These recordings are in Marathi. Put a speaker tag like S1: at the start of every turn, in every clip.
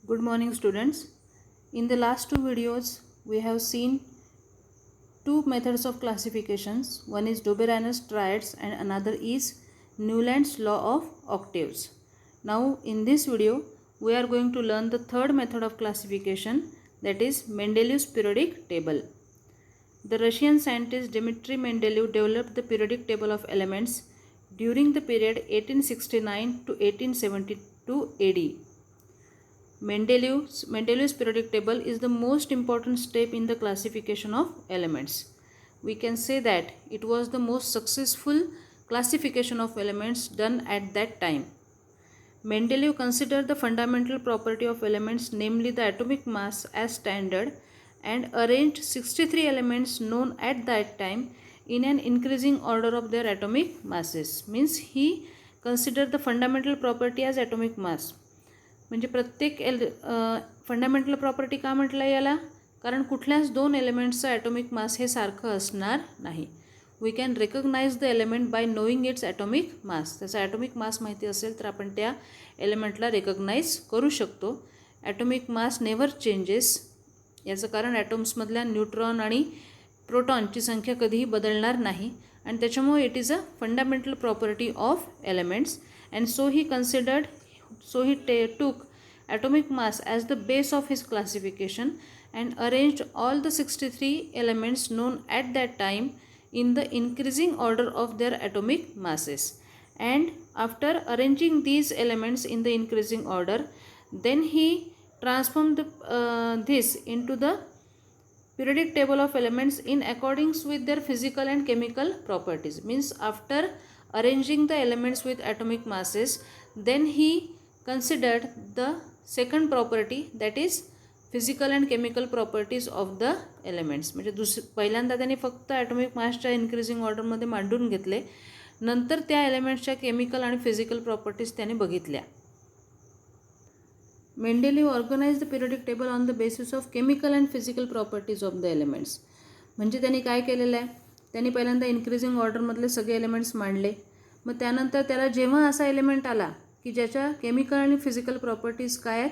S1: Good morning students. In the last two videos we have seen two methods of classifications. One is Doberan's triads and another is Newland's law of octaves. Now in this video we are going to learn the third method of classification, that is Mendeleev's periodic table. The Russian scientist Dmitry Mendeleev developed the periodic table of elements during the period 1869 to 1872 AD. Mendeleev's periodic table is the most important step in the classification of elements. We can say that it was the most successful classification of elements done at that time. Mendeleev considered the fundamental property of elements, namely the atomic mass, as standard and arranged 63 elements known at that time in an increasing order of their atomic masses. Means he considered the fundamental property as atomic mass. म्हणजे प्रत्येक फंडामेंटल प्रॉपर्टी का म्हटलं याला, कारण कुठल्याच दोन एलिमेंट्सचा ॲटॉमिक मास हे सारखं असणार नाही. We can recognize the element by knowing its atomic mass. त्याचा ॲटॉमिक मास माहिती असेल तर आपण त्या एलिमेंटला रेकग्नाइज करू शकतो. Atomic mass never changes. याचं कारण ॲटॉम्समधल्या न्यूट्रॉन आणि प्रोटॉनची संख्या कधीही बदलणार नाही आणि त्याच्यामुळे it is a fundamental property of elements. And So he took atomic mass as the base of his classification and arranged all the 63 elements known at that time in the increasing order of their atomic masses. And after arranging these elements in the increasing order, then he transformed this into the periodic table of elements in accordance with their physical and chemical properties. Means after arranging the elements with atomic masses, then he considered the second property, that is physical and chemical properties of the elements. म्हणजे पहिल्यांदा त्यांनी फक्त ॲटॉमिक मासच्या इन्क्रीजिंग ऑर्डरमध्ये मांडून घेतले, नंतर त्या एलिमेंट्सच्या केमिकल आणि फिजिकल प्रॉपर्टीज त्यांनी बघितल्या. Mendeleev organize the periodic table on the basis of chemical and physical properties of the elements. म्हणजे त्यांनी काय केलेलं आहे, त्यांनी पहिल्यांदा इन्क्रीजिंग ऑर्डरमधले सगळे एलिमेंट्स मांडले. मग त्यानंतर त्याला जेव्हा असा एलिमेंट आला की ज्याच्या केमिकल आणि फिजिकल प्रॉपर्टीज काय आहेत,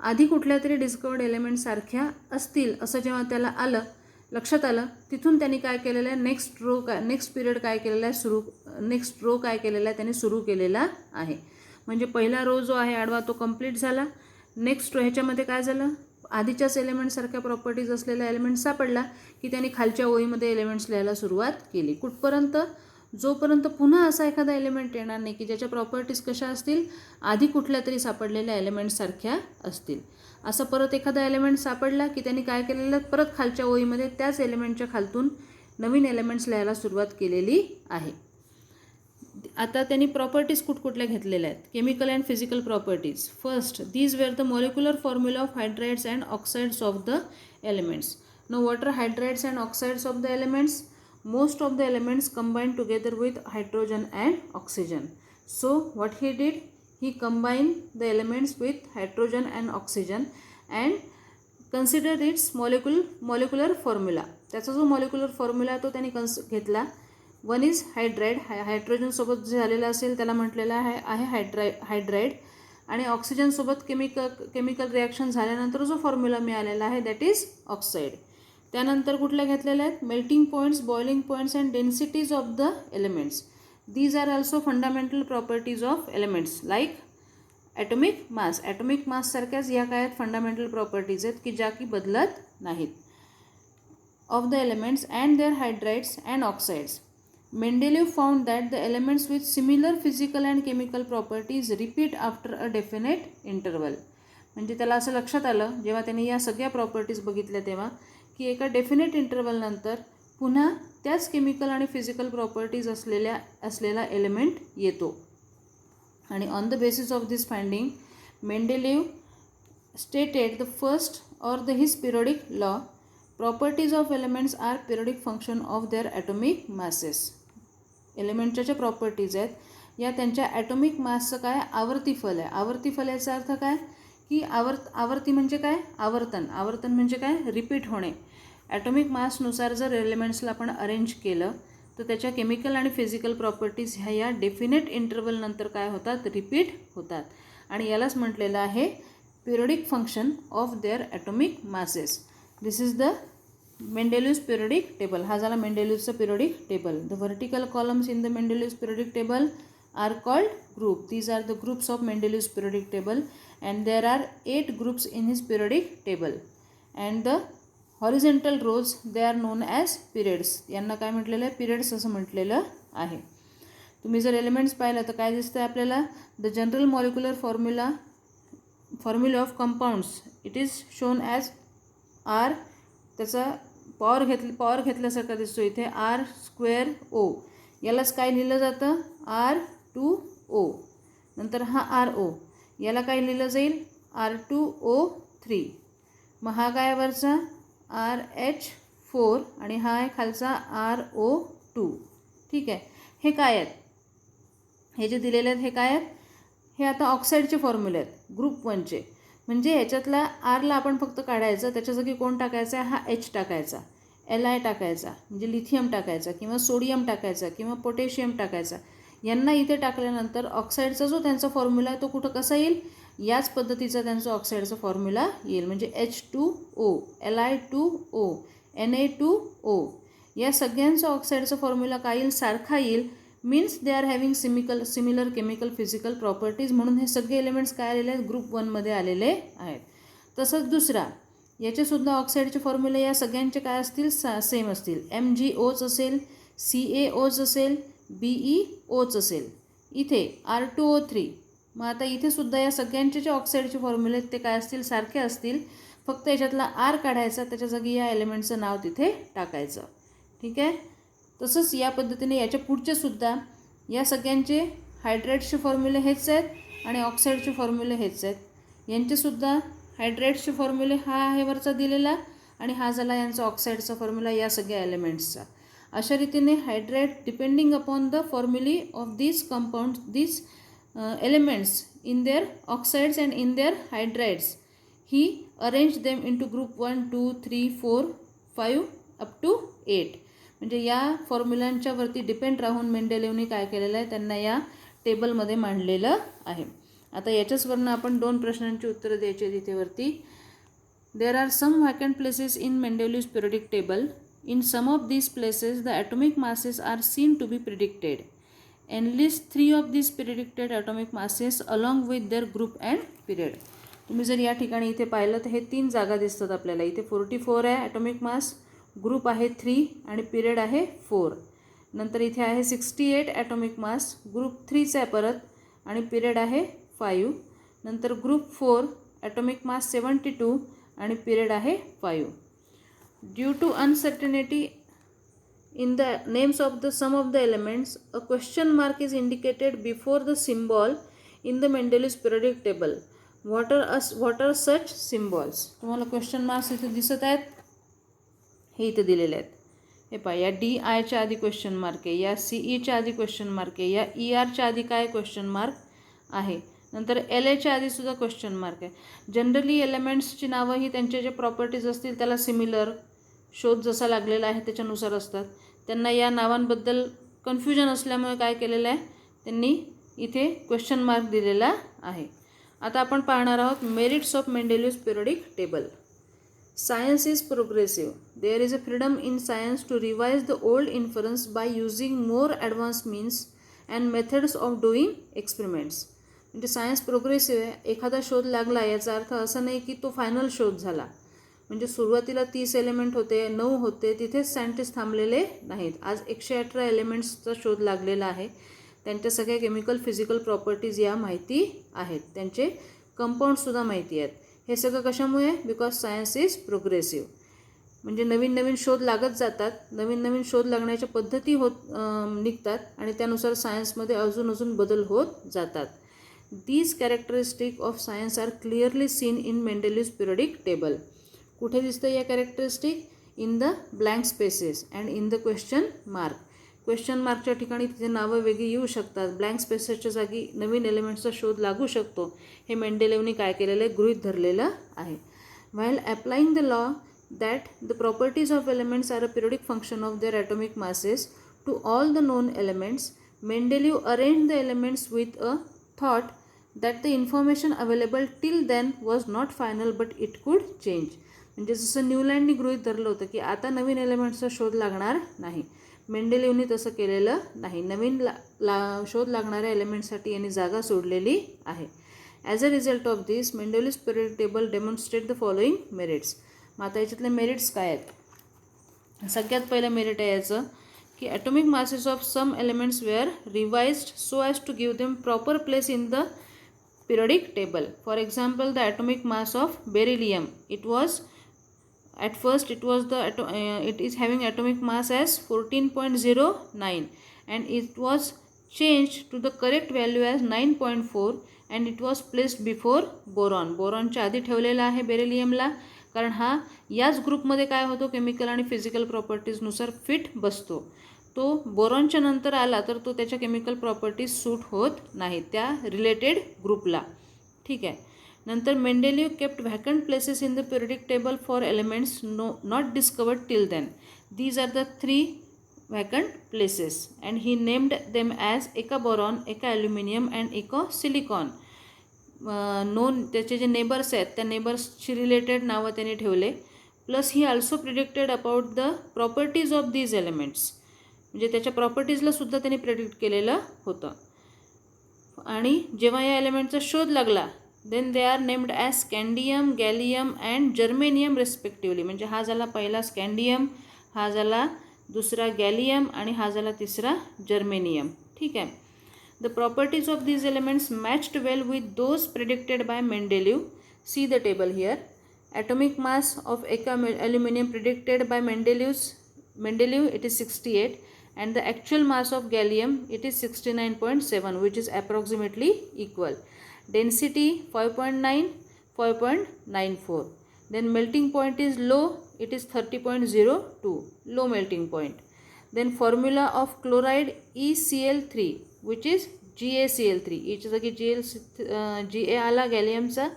S1: आधी कुठल्या तरी डिस्कवर्ड एलिमेंटसारख्या असतील असं जेव्हा त्याला लक्षात आलं, तिथून त्यांनी काय केलेलं आहे, नेक्स्ट पिरियड काय केलेला आहे, नेक्स्ट रो काय केलेला आहे त्यांनी सुरू केलेला आहे. म्हणजे पहिला रो जो आहे आडवा तो कंप्लीट झाला. नेक्स्ट रो ह्याच्यामध्ये काय झालं, आधीच्याच एलिमेंटसारख्या प्रॉपर्टीज असलेला एलिमेंट सापडला की त्यांनी खालच्या ओळीमध्ये एलिमेंट्स लिहायला सुरुवात केली. कुठपर्यंत, जोपर्यंत पुन्हा असा एखादा एलिमेंट येणार नाही की ज्याच्या प्रॉपर्टीज कशा असतील, आधी कुठल्या तरी सापडलेल्या एलिमेंट्ससारख्या असतील. असं परत एखादा एलिमेंट सापडला की त्यांनी काय केलेलं, परत खालच्या ओळीमध्ये त्याच एलिमेंटच्या खालतून नवीन एलिमेंट्स लिहायला सुरुवात केलेली आहे. आता त्यांनी प्रॉपर्टीज कुठकुठल्या घेतलेल्या आहेत, chemical and physical properties. First, these were the molecular formula of hydrides and oxides of the elements. No what are hydrides and oxides of the elements? Most of the elements combined together with hydrogen and oxygen. So what he did, he combined the elements with hydrogen and oxygen and considered its molecular formula. त्याचा जो मॉलिक्युलर फॉर्म्युला तो त्यांनी घेतला. One is hydride. हायड्रोजन सोबत जे झालेला असेल त्याला म्हटलेला आहे हायड्राइड. आणि ऑक्सिजन सोबत केमिकल रिॲक्शन झाल्यानंतर जो फॉर्म्युला मिळालेला आहे दॅट इज ऑक्साइड. त्यानंतर कुठल्या घेतलेल्या आहेत, melting points, boiling points and densities of the elements. These are also fundamental properties of elements like atomic mass. Atomic माससारख्याच या काय आहेत, फंडामेंटल प्रॉपर्टीज आहेत की ज्या की बदलत नाहीत of the elements and their hydrides and oxides. Mendeleev found that the elements with similar physical and chemical properties repeat after a definite interval. म्हणजे त्याला असं लक्षात आलं जेव्हा त्यांनी या सगळ्या प्रॉपर्टीज बघितल्या तेव्हा की एका डेफिनेट इंटरवलनंतर पुन्हा त्याच केमिकल आणि फिजिकल प्रॉपर्टीज असलेला एलिमेंट येतो. आणि on the basis of this finding Mendeleev stated the first or the his periodic law, properties of elements are periodic function of their atomic masses. एलिमेंटच्या ज्या प्रॉपर्टीज आहेत या त्यांच्या ॲटॉमिक मासचं काय, आवर्तीफल आहे. आवर्तीफल याचा अर्थ काय की आवर्ती म्हणजे काय, आवर्तन म्हणजे काय, रिपीट होणे. ॲटॉमिक मासनुसार जर एलिमेंट्सला आपण अरेंज केलं तर त्याच्या केमिकल आणि फिजिकल प्रॉपर्टीज ह्या डेफिनेट इंटरवलनंतर काय होतात, रिपीट होतात. आणि यालाच म्हटलेलं आहे periodic function of their atomic masses. This is the Mendeleev's periodic table. हा झाला Mendeleev's periodic table. The vertical columns in the Mendeleev's periodic table are called group. These are the groups of Mendeleev's periodic table, and there are 8 groups in his periodic table. And the horizontal rows, they are known as periods. यांना काय म्हटलेलं आहे? periods असं म्हटलेलं आहे. तुम्ही जर एलिमेंट्स पाहिलं तर काय दिसतं आपल्याला? The general molecular formula of compounds it is shown as R. त्याचा पॉवर घेतल्यासारखा दिसतो इथे R²O. यालाच काय लिहिलं जातं? R2O. नंतर हा RO, याला काय लिहिलं जाईल? R2O3. मग हा काय वरचा? RH4 आणि हा आहे खालचा RO2. ठीक आहे. हे काय आहेत? हे जे दिलेले आहेत हे काय आहेत? हे आता ऑक्साईडचे फॉर्म्युले आहेत ग्रुप 1चे. म्हणजे ह्याच्यातला आरला आपण फक्त काढायचं, त्याच्या जागी कोण टाकायचा आहे? हा H टाकायचा, Li टाकायचा म्हणजे लिथियम टाकायचा, किंवा सोडियम टाकायचा, किंवा पोटॅशियम टाकायचा. यांना इथे टाकल्यानंतर ऑक्साईडचा जो त्यांचा फॉर्म्युला आहे तो कुठं कसा येईल? याच पद्धतीचा त्यांचा ऑक्साईडचा फॉर्म्युला येईल. म्हणजे H2O, Li2O, Na2O. या सगळ्यांचा ऑक्साईडचा फॉर्म्युला काय येईल? सारखा येईल. Means they are having similar chemical physical properties. म्हणून हे सगळे एलिमेंट्स काय आलेले आहेत? ग्रुप 1मध्ये आलेले आहेत. तसंच दुसरा, याचेसुद्धा ऑक्साईडचे फॉर्म्युले या सगळ्यांचे काय असतील? सेम असतील. MgOच असेल, CaOच असेल, BeOच असेल. इथे R2O3. मग आता इथेसुद्धा या सगळ्यांचे जे ऑक्साईडचे फॉर्म्युले आहेत ते काय असतील? सारखे असतील. फक्त याच्यातला R काढायचा, त्याच्या जागी या एलिमेंटचं नाव तिथे टाकायचं. ठीक आहे. तसंच या पद्धतीने याच्या पुढचे सुद्धा या सगळ्यांचे हायड्रेट्सचे फॉर्म्युले हेच आहेत आणि ऑक्साईडचे फॉर्म्युले हेच आहेत. यांचेसुद्धा हायड्रेट्सचे फॉर्म्युले हा आहे वरचा दिलेला, आणि हा झाला यांचा ऑक्साईडचा फॉर्म्युला या सगळ्या एलिमेंट्सचा. अशा रीतीने hydrate depending upon the formulae of these compound these elements in their oxides and in their hydrides he arrange them into group 1, 2, 3, 4, 5 up to 8. म्हणजे या फॉर्म्युलांच्या वरती डिपेंड राहून मेंडेलेवनी काय केलेलं आहे? त्यांना या टेबलमध्ये मांडलेलं आहे. आता याच्याचवरनं आपण 2 प्रश्नांची उत्तरं द्यायची आहेत इथे वरती. There are some vacant places in Mendeleev's periodic table. In some of these places the atomic masses are seen to be predicted. Enlist 3 of these predicted atomic masses along with their group and period. तुम्ही जर या ठिकाणी इथे पाहिलं तर हे 3 जागा दिसतात आपल्याला. इथे 44 आहे ॲटॉमिक मास, ग्रुप आहे 3 आणि पिरियड आहे 4. नंतर इथे आहे 68 ॲटॉमिक मास, ग्रुप 3चा आहे परत आणि पिरियड आहे 5. नंतर ग्रुप 4 ॲटॉमिक मास 72 आणि पिरियड आहे 5. Due to uncertainty in the names of the sum of the elements, a question mark is indicated before the symbol in the Mendeleev's periodic table. What are such symbols? तुम्हाला क्वेश्चन मार्क्स इथे दिसत आहेत, हे इथे दिलेले आहेत. हे पहा, या DIच्या आधी क्वेश्चन मार्क आहे, या CEच्या आधी क्वेश्चन मार्क आहे, या ERच्या आधी काय क्वेश्चन मार्क आहे, नंतर LAच्या आधी सुद्धा क्वेश्चन मार्क आहे. जनरली एलिमेंट्सची नावं ही त्यांचे जे प्रॉपर्टीज असतील त्याला सिमिलर, शोध जसा लागलेला आहे त्याच्यानुसार असतात. त्यांना या नावांबद्दल कन्फ्युजन असल्यामुळे काय केलेलं आहे, त्यांनी इथे क्वेश्चन मार्क दिलेला आहे. आता आपण पाहणार आहोत merits of Mendeleev's periodic table. Science is progressive. There is a freedom in science to revise the old inference by using more advance means and methods of doing experiments. म्हणजे सायन्स प्रोग्रेसिव्ह आहे. एखादा शोध लागला याचा अर्थ असं नाही की तो फायनल शोध झाला. म्हणजे सुरुवातीला 30 एलिमेंट होते, 9 होते, तिथेच सायंटिस्ट थांबलेले नाहीत. आज 118 एलिमेंट्सचा शोध लागलेला आहे. त्यांच्या सगळ्या केमिकल फिजिकल प्रॉपर्टीज या माहिती आहेत, त्यांचे कंपाऊंडसुद्धा माहिती आहेत. हे सगळं कशामुळे? Because science is progressive. म्हणजे नवीन नवीन शोध लागत जातात, नवीन नवीन शोध लागण्याच्या पद्धती निघतात आणि त्यानुसार सायन्समध्ये अजून बदल होत जातात. These characteristic of science are clearly seen in Mendeleev's periodic table. कुठे दिसतं या characteristic? In the blank spaces and in the question mark. Question मार्कच्या ठिकाणी तिथे नावं वेगळी येऊ शकतात, ब्लँक स्पेसेसच्या जागी नवीन एलिमेंट्सचा शोध लागू शकतो. हे मेंडेलेवनी काय केलेलं आहे? गृहीत धरलेलं आहे. While applying the law that the properties of elements are a periodic function of their atomic masses to all the known elements, Mendeleev arrange the elements with a thought that the information available till then was not final but it could change. म्हणजे जसं न्यूलँडनी गृहीत धरलं होतं की आता नवीन एलिमेंट्सचा शोध लागणार नाही, मेंडेलिव्हनी तसं केलेलं नाही. नवीन शोध लागणाऱ्या एलिमेंट्ससाठी यांनी जागा सोडलेली आहे. As a result of this Mendeleev's periodic table demonstrate the following merits. मग आता याच्यातले मेरिट्स काय आहेत? सगळ्यात पहिलं मेरिट आहे याचं की atomic masses of some elements were revised so as to give them proper place in the periodic table. For example, the atomic mass of beryllium, it was at first it is having atomic mass as 14.09 and it was changed to the correct value as 9.4 and it was placed before boron. बोरॉनच्या आधी ठेवलेला आहे बेरिलियमला, कारण हा याच ग्रुपमध्ये काय होतो केमिकल आणि फिजिकल प्रॉपर्टीजनुसार फिट बसतो. तो बोरॉनच्या नंतर आला तर तो त्याच्या केमिकल प्रॉपर्टीज सूट होत नाही त्या रिलेटेड ग्रुपला. ठीक आहे. नंतर Mendeleev kept vacant places in the periodic table for elements not discovered till then. These are the 3 vacant places and he named them as eka boron, eka aluminium and eka silicon. त्याचे जे नेबर्स आहेत त्या नेबर्सशी रिलेटेड नावं त्यांनी ठेवले. Plus he also predicted about the properties of these elements. म्हणजे त्याच्या प्रॉपर्टीजला सुद्धा त्यांनी प्रेडिक्ट केलेलं होतं. आणि जेव्हा या एलिमेंटचा शोध लागला then they are named as scandium, gallium and germanium respectively. म्हणजे हा झाला पहिला स्कँडियम, हा झाला दुसरा गॅलियम आणि हा झाला तिसरा जर्मेनियम. ठीक आहे. The properties of these elements matched well with those predicted by Mendeleev. See the table here. Atomic mass of eka aluminium predicted by Mendeleev it is 68 and the actual mass of gallium it is 69.7 which is approximately equal. Density 5.9, 5.94. Then melting point is low, it is 30.02, low melting point. Then formula of chloride ECl3 which is GaCl3. याच्या जागी Ga आला गॅलियमचा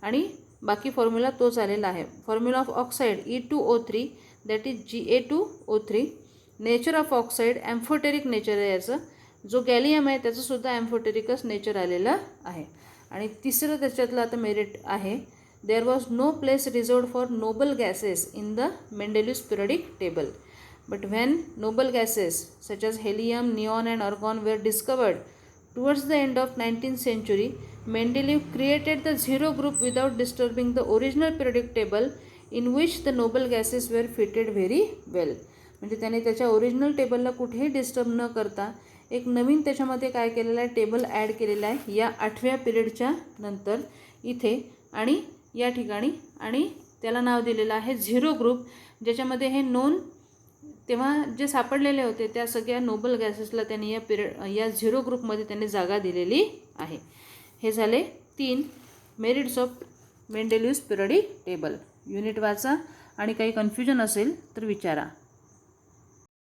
S1: आणि बाकी फॉर्म्युला तोच आलेला आहे. Formula of oxide E2O3 that is Ga2O3. Nature of oxide amphoteric nature आहे याचं. जो गॅलियम आहे त्याचं सुद्धा ॲम्फोटेरिकच नेचर आलेलं आहे. आणि तिसरं त्याच्यातलं आता मेरिट आहे there was no place reserved for noble gases in the Mendeleev's periodic table. But when noble gases such as helium, neon and argon were discovered towards the end of 19th century, Mendeleev created the zero group without disturbing the original periodic table in which the noble gases were fitted very well. म्हणजे त्याने त्याच्या ओरिजिनल टेबलला कुठेही डिस्टर्ब न करता एक नवीन त्याच्यामध्ये काय केलेलं आहे टेबल ॲड केलेला आहे या 8व्या पिरियडच्या नंतर इथे आणि या ठिकाणी. आणि त्याला नाव दिलेलं आहे झिरो ग्रुप, ज्याच्यामध्ये हे नोन तेव्हा जे सापडलेले होते त्या सगळ्या नोबल गॅसेसला त्यांनी या झिरो ग्रुपमध्ये त्यांनी जागा दिलेली आहे. हे झाले 3 merits of Mendeleev's periodic table. Unit वाचा आणि काही कन्फ्युजन असेल तर विचारा.